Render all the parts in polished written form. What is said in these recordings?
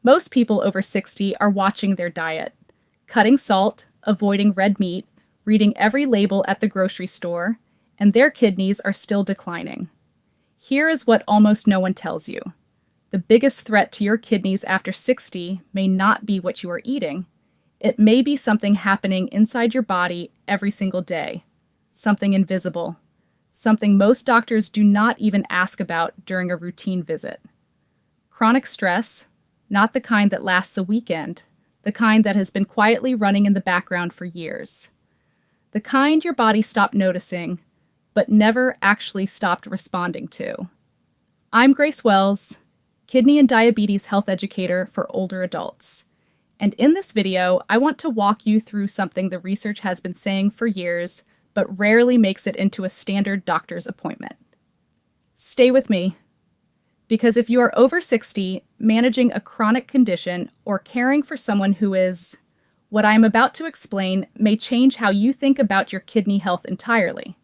Most people over 60 are watching their diet, cutting salt, avoiding red meat, reading every label at the grocery store, and their kidneys are still declining. Here is what almost no one tells you. The biggest threat to your kidneys after 60 may not be what you are eating. It may be something happening inside your body every single day, something invisible, something most doctors do not even ask about during a routine visit. Chronic stress, not the kind that lasts a weekend, the kind that has been quietly running in the background for years. The kind your body stopped noticing, but never actually stopped responding to. I'm Grace Wells, kidney and diabetes health educator for older adults. And in this video, I want to walk you through something the research has been saying for years, but rarely makes it into a standard doctor's appointment. Stay with me, because if you are over 60, managing a chronic condition or caring for someone who is, what I am about to explain may change how you think about your kidney health entirely.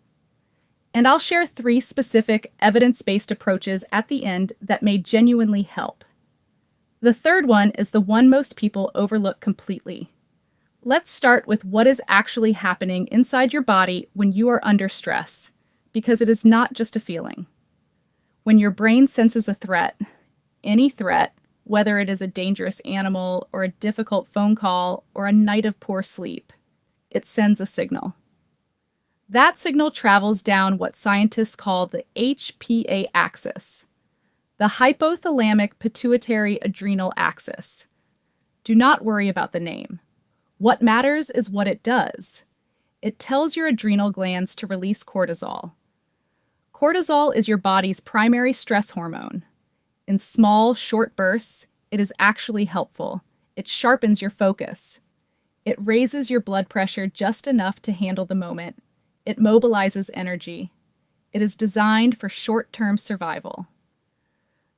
And I'll share 3 specific evidence-based approaches at the end that may genuinely help. The third one is the one most people overlook completely. Let's start with what is actually happening inside your body when you are under stress, because it is not just a feeling. When your brain senses a threat, any threat, whether it is a dangerous animal or a difficult phone call or a night of poor sleep, it sends a signal. That signal travels down what scientists call the HPA axis, the hypothalamic pituitary adrenal axis. Do not worry about the name. What matters is what it does. It tells your adrenal glands to release cortisol. Cortisol is your body's primary stress hormone. In small, short bursts, it is actually helpful. It sharpens your focus. It raises your blood pressure just enough to handle the moment. It mobilizes energy. It is designed for short-term survival.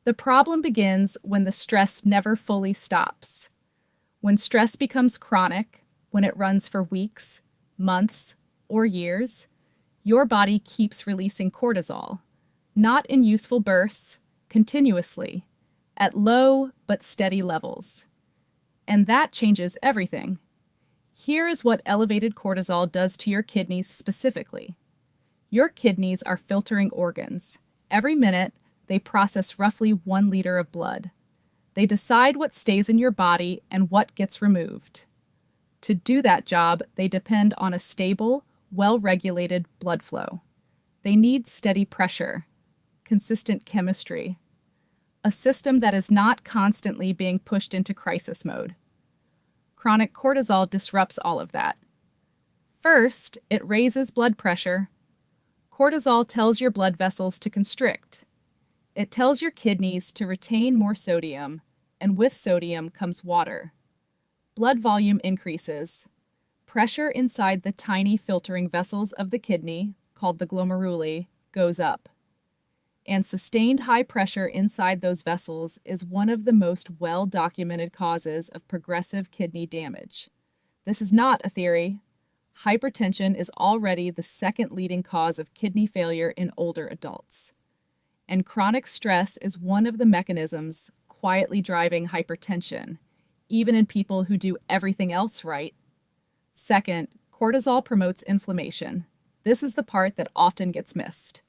The problem begins when the stress never fully stops. When stress becomes chronic, when it runs for weeks, months, or years, your body keeps releasing cortisol, not in useful bursts, continuously, at low but steady levels. And that changes everything. Here is what elevated cortisol does to your kidneys specifically. Your kidneys are filtering organs. Every minute, they process roughly 1 liter of blood. They decide what stays in your body and what gets removed. To do that job, they depend on a stable, well-regulated blood flow. They need steady pressure, consistent chemistry, a system that is not constantly being pushed into crisis mode. Chronic cortisol disrupts all of that. First, it raises blood pressure. Cortisol tells your blood vessels to constrict. It tells your kidneys to retain more sodium, and with sodium comes water. Blood volume increases. Pressure inside the tiny filtering vessels of the kidney, called the glomeruli, goes up. And sustained high pressure inside those vessels is one of the most well-documented causes of progressive kidney damage. This is not a theory. Hypertension is already the second leading cause of kidney failure in older adults. And chronic stress is one of the mechanisms quietly driving hypertension, even in people who do everything else right. Second, cortisol promotes inflammation. This is the part that often gets missed.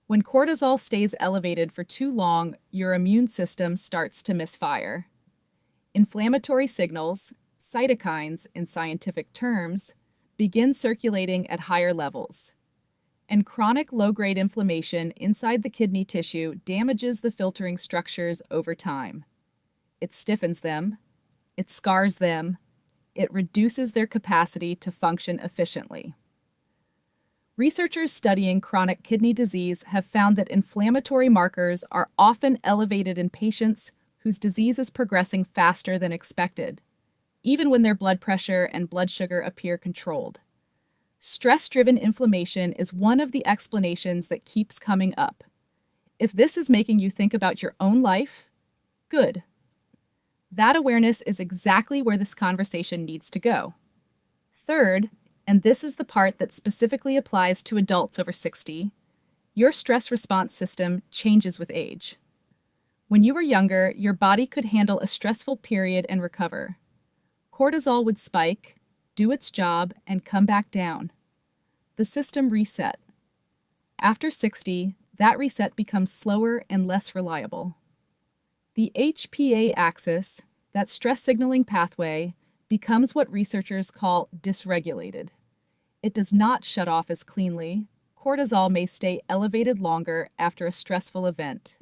When cortisol stays elevated for too long, your immune system starts to misfire. Inflammatory signals, cytokines in scientific terms, begin circulating at higher levels. And chronic low-grade inflammation inside the kidney tissue damages the filtering structures over time. It stiffens them, it scars them, it reduces their capacity to function efficiently. Researchers studying chronic kidney disease have found that inflammatory markers are often elevated in patients whose disease is progressing faster than expected, even when their blood pressure and blood sugar appear controlled. Stress-driven inflammation is one of the explanations that keeps coming up. If this is making you think about your own life, good. That awareness is exactly where this conversation needs to go. Third, and this is the part that specifically applies to adults over 60, your stress response system changes with age. When you were younger, your body could handle a stressful period and recover. Cortisol would spike, do its job, and come back down. The system reset. After 60, that reset becomes slower and less reliable. The HPA axis, that stress signaling pathway, becomes what researchers call dysregulated. It does not shut off as cleanly. Cortisol may stay elevated longer after a stressful event.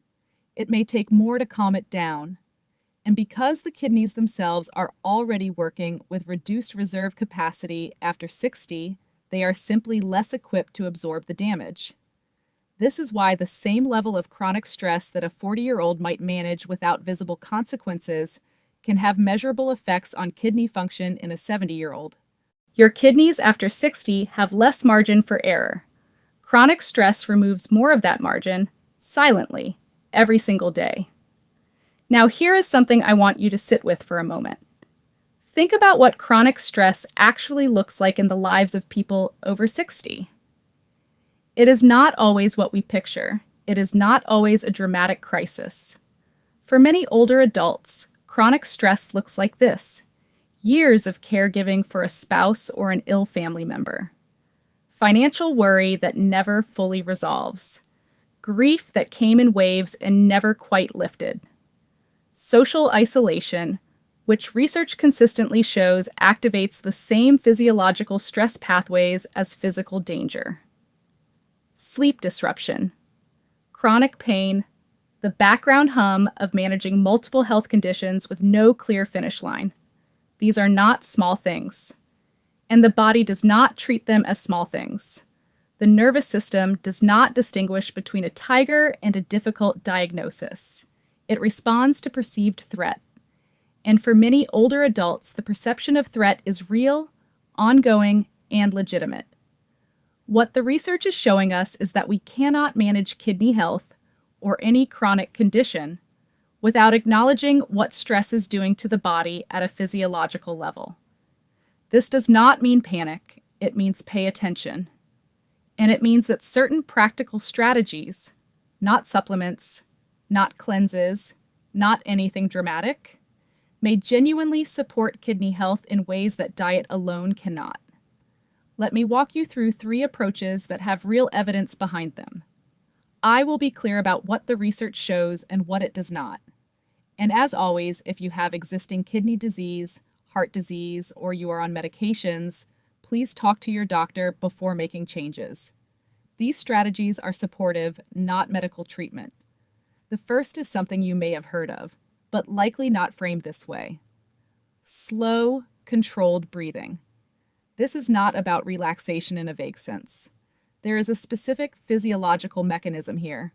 It may take more to calm it down. And because the kidneys themselves are already working with reduced reserve capacity after 60, they are simply less equipped to absorb the damage. This is why the same level of chronic stress that a 40-year-old might manage without visible consequences can have measurable effects on kidney function in a 70-year-old. Your kidneys after 60 have less margin for error. Chronic stress removes more of that margin, silently, every single day. Now here is something I want you to sit with for a moment. Think about what chronic stress actually looks like in the lives of people over 60. It is not always what we picture. It is not always a dramatic crisis. For many older adults, chronic stress looks like this: years of caregiving for a spouse or an ill family member, financial worry that never fully resolves, grief that came in waves and never quite lifted, social isolation, which research consistently shows activates the same physiological stress pathways as physical danger, sleep disruption, chronic pain, the background hum of managing multiple health conditions with no clear finish line. These are not small things, and the body does not treat them as small things. The nervous system does not distinguish between a tiger and a difficult diagnosis. It responds to perceived threat. And for many older adults, the perception of threat is real, ongoing, and legitimate. What the research is showing us is that we cannot manage kidney health or any chronic condition without acknowledging what stress is doing to the body at a physiological level. This does not mean panic. It means pay attention. And it means that certain practical strategies, not supplements, not cleanses, not anything dramatic, may genuinely support kidney health in ways that diet alone cannot. Let me walk you through 3 approaches that have real evidence behind them. I will be clear about what the research shows and what it does not. And as always, if you have existing kidney disease, heart disease, or you are on medications, please talk to your doctor before making changes. These strategies are supportive, not medical treatment. The first is something you may have heard of, but likely not framed this way: slow, controlled breathing. This is not about relaxation in a vague sense. There is a specific physiological mechanism here.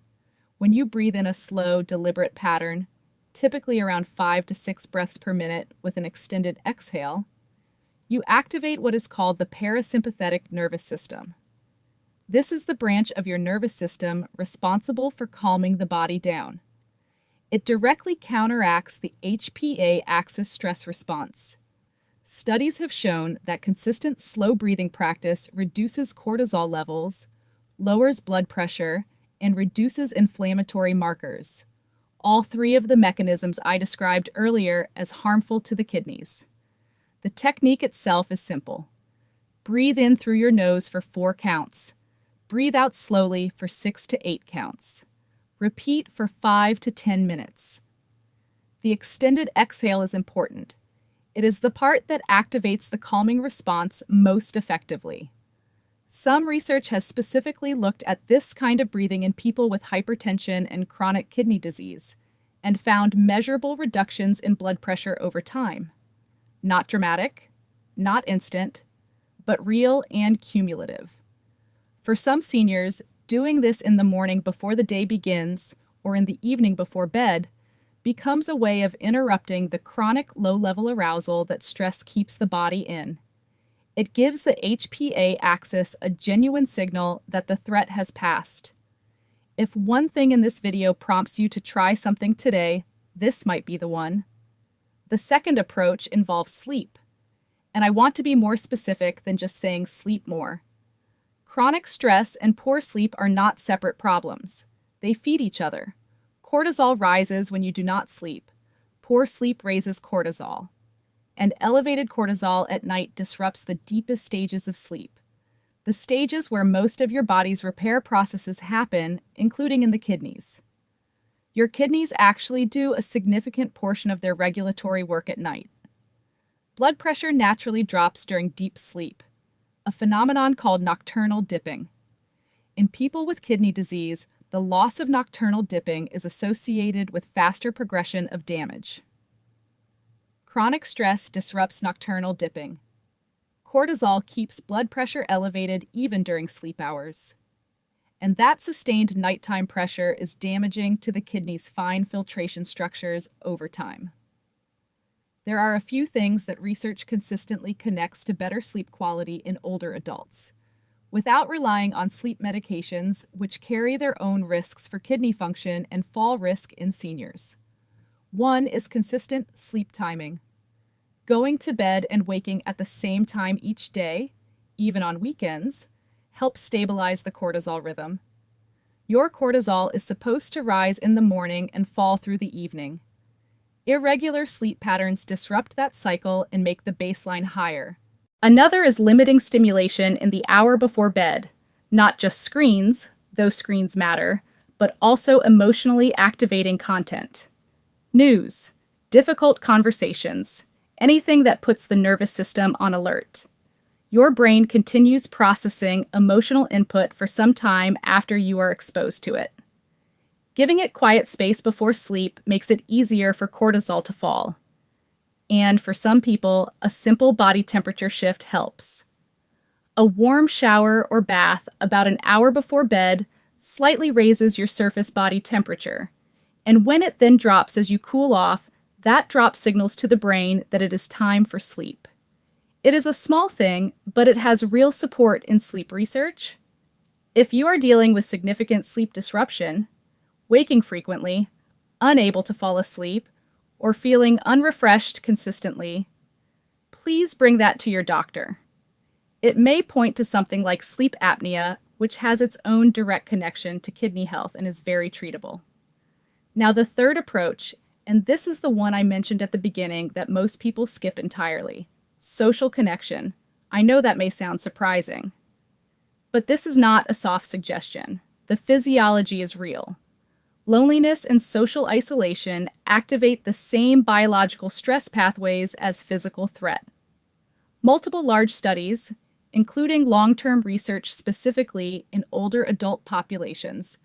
When you breathe in a slow, deliberate pattern, typically around 5 to 6 breaths per minute with an extended exhale, you activate what is called the parasympathetic nervous system. This is the branch of your nervous system responsible for calming the body down. It directly counteracts the HPA axis stress response. Studies have shown that consistent slow breathing practice reduces cortisol levels, lowers blood pressure, and reduces inflammatory markers, all 3 of the mechanisms I described earlier as harmful to the kidneys. The technique itself is simple. Breathe in through your nose for 4 counts. Breathe out slowly for 6 to 8 counts. Repeat for 5 to 10 minutes. The extended exhale is important. It is the part that activates the calming response most effectively. Some research has specifically looked at this kind of breathing in people with hypertension and chronic kidney disease and found measurable reductions in blood pressure over time. Not dramatic, not instant, but real and cumulative. For some seniors, doing this in the morning before the day begins or in the evening before bed becomes a way of interrupting the chronic low-level arousal that stress keeps the body in. It gives the HPA axis a genuine signal that the threat has passed. If one thing in this video prompts you to try something today, this might be the one. The second approach involves sleep, and I want to be more specific than just saying sleep more. Chronic stress and poor sleep are not separate problems. They feed each other. Cortisol rises when you do not sleep. Poor sleep raises cortisol. And elevated cortisol at night disrupts the deepest stages of sleep, the stages where most of your body's repair processes happen, including in the kidneys. Your kidneys actually do a significant portion of their regulatory work at night. Blood pressure naturally drops during deep sleep, a phenomenon called nocturnal dipping. In people with kidney disease, the loss of nocturnal dipping is associated with faster progression of damage. Chronic stress disrupts nocturnal dipping. Cortisol keeps blood pressure elevated even during sleep hours. And that sustained nighttime pressure is damaging to the kidney's fine filtration structures over time. There are a few things that research consistently connects to better sleep quality in older adults, without relying on sleep medications, which carry their own risks for kidney function and fall risk in seniors. One is consistent sleep timing. Going to bed and waking at the same time each day, even on weekends, helps stabilize the cortisol rhythm. Your cortisol is supposed to rise in the morning and fall through the evening. Irregular sleep patterns disrupt that cycle and make the baseline higher. Another is limiting stimulation in the hour before bed. Not just screens, though screens matter, but also emotionally activating content. News, difficult conversations, anything that puts the nervous system on alert. Your brain continues processing emotional input for some time after you are exposed to it. Giving it quiet space before sleep makes it easier for cortisol to fall. And for some people, a simple body temperature shift helps. A warm shower or bath about an hour before bed slightly raises your surface body temperature. And when it then drops as you cool off, that drop signals to the brain that it is time for sleep. It is a small thing, but it has real support in sleep research. If you are dealing with significant sleep disruption, waking frequently, unable to fall asleep, or feeling unrefreshed consistently, please bring that to your doctor. It may point to something like sleep apnea, which has its own direct connection to kidney health and is very treatable. Now, the third approach, and this is the one I mentioned at the beginning that most people skip entirely: social connection. I know that may sound surprising, but this is not a soft suggestion. The physiology is real. Loneliness and social isolation activate the same biological stress pathways as physical threat. Multiple large studies, including long-term research specifically in older adult populations,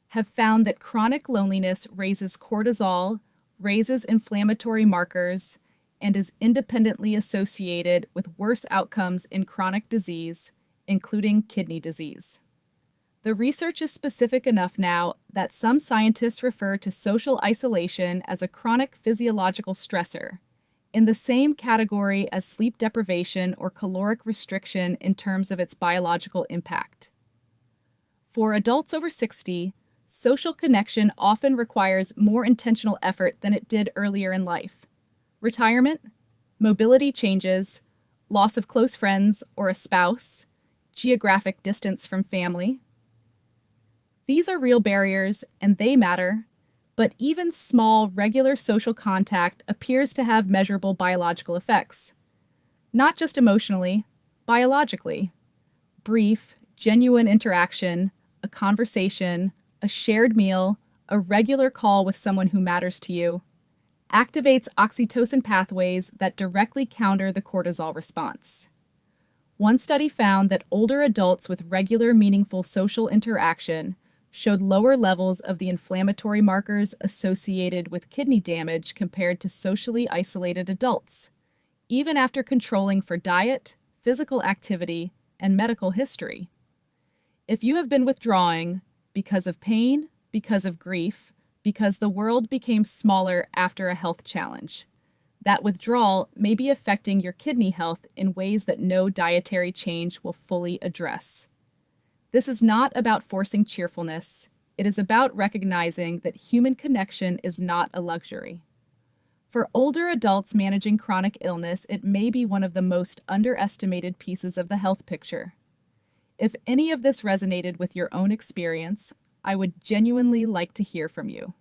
have found that chronic loneliness raises cortisol, raises inflammatory markers, and is independently associated with worse outcomes in chronic disease, including kidney disease. The research is specific enough now that some scientists refer to social isolation as a chronic physiological stressor, in the same category as sleep deprivation or caloric restriction in terms of its biological impact. For adults over 60, social connection often requires more intentional effort than it did earlier in life. Retirement, mobility changes, loss of close friends or a spouse, geographic distance from family. These are real barriers, and they matter, but even small, regular social contact appears to have measurable biological effects. Not just emotionally, biologically. Brief, genuine interaction, a conversation, a shared meal, a regular call with someone who matters to you, activates oxytocin pathways that directly counter the cortisol response. One study found that older adults with regular, meaningful social interaction showed lower levels of the inflammatory markers associated with kidney damage compared to socially isolated adults, even after controlling for diet, physical activity, and medical history. If you have been withdrawing because of pain, because of grief, because the world became smaller after a health challenge, that withdrawal may be affecting your kidney health in ways that no dietary change will fully address. This is not about forcing cheerfulness. It is about recognizing that human connection is not a luxury. For older adults managing chronic illness, it may be one of the most underestimated pieces of the health picture. If any of this resonated with your own experience, I would genuinely like to hear from you.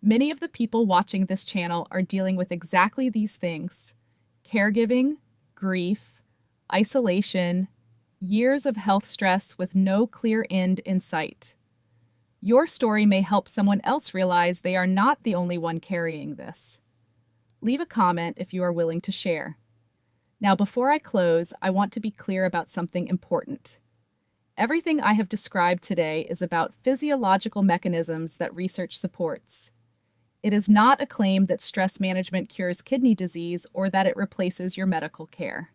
Many of the people watching this channel are dealing with exactly these things: caregiving, grief, isolation, years of health stress with no clear end in sight. Your story may help someone else realize they are not the only one carrying this. Leave a comment if you are willing to share. Now, before I close, I want to be clear about something important. Everything I have described today is about physiological mechanisms that research supports. It is not a claim that stress management cures kidney disease or that it replaces your medical care.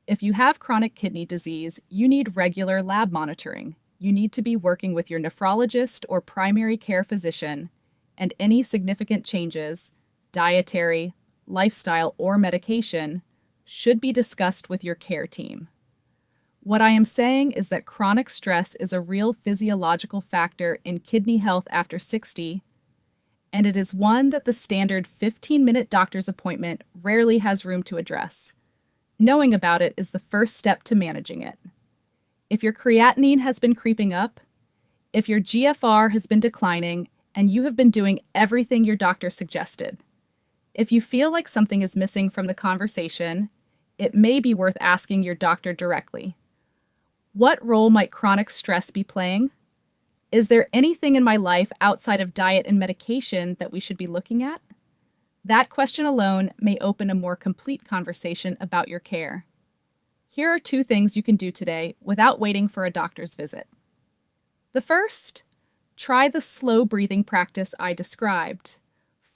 If you have chronic kidney disease, you need regular lab monitoring. You need to be working with your nephrologist or primary care physician, and any significant changes, dietary, lifestyle, or medication, should be discussed with your care team. What I am saying is that chronic stress is a real physiological factor in kidney health after 60, and it is one that the standard 15-minute doctor's appointment rarely has room to address. Knowing about it is the first step to managing it. If your creatinine has been creeping up, if your GFR has been declining, and you have been doing everything your doctor suggested, if you feel like something is missing from the conversation, it may be worth asking your doctor directly. What role might chronic stress be playing? Is there anything in my life outside of diet and medication that we should be looking at? That question alone may open a more complete conversation about your care. Here are 2 things you can do today without waiting for a doctor's visit. The first, try the slow breathing practice I described.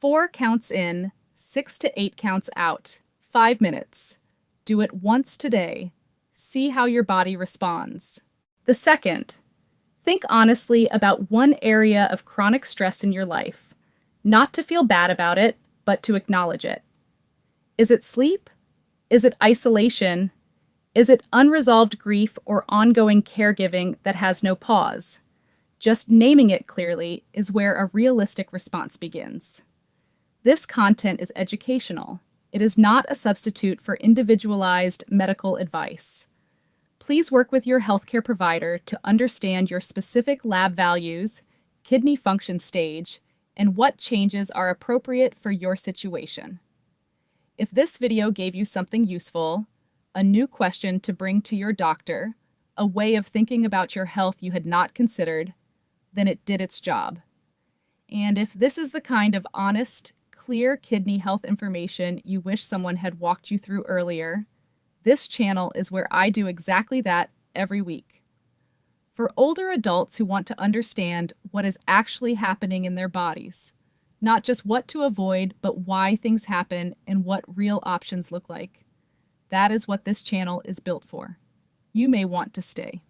4 counts in, 6 to 8 counts out, 5 minutes. Do it once today. See how your body responds. The second, think honestly about one area of chronic stress in your life, not to feel bad about it, but to acknowledge it. Is it sleep? Is it isolation? Is it unresolved grief or ongoing caregiving that has no pause? Just naming it clearly is where a realistic response begins. This content is educational. It is not a substitute for individualized medical advice. Please work with your healthcare provider to understand your specific lab values, kidney function stage, and what changes are appropriate for your situation. If this video gave you something useful, a new question to bring to your doctor, a way of thinking about your health you had not considered, then it did its job. And if this is the kind of honest, clear kidney health information you wish someone had walked you through earlier, this channel is where I do exactly that every week. For older adults who want to understand what is actually happening in their bodies, not just what to avoid, but why things happen and what real options look like. That is what this channel is built for. You may want to stay.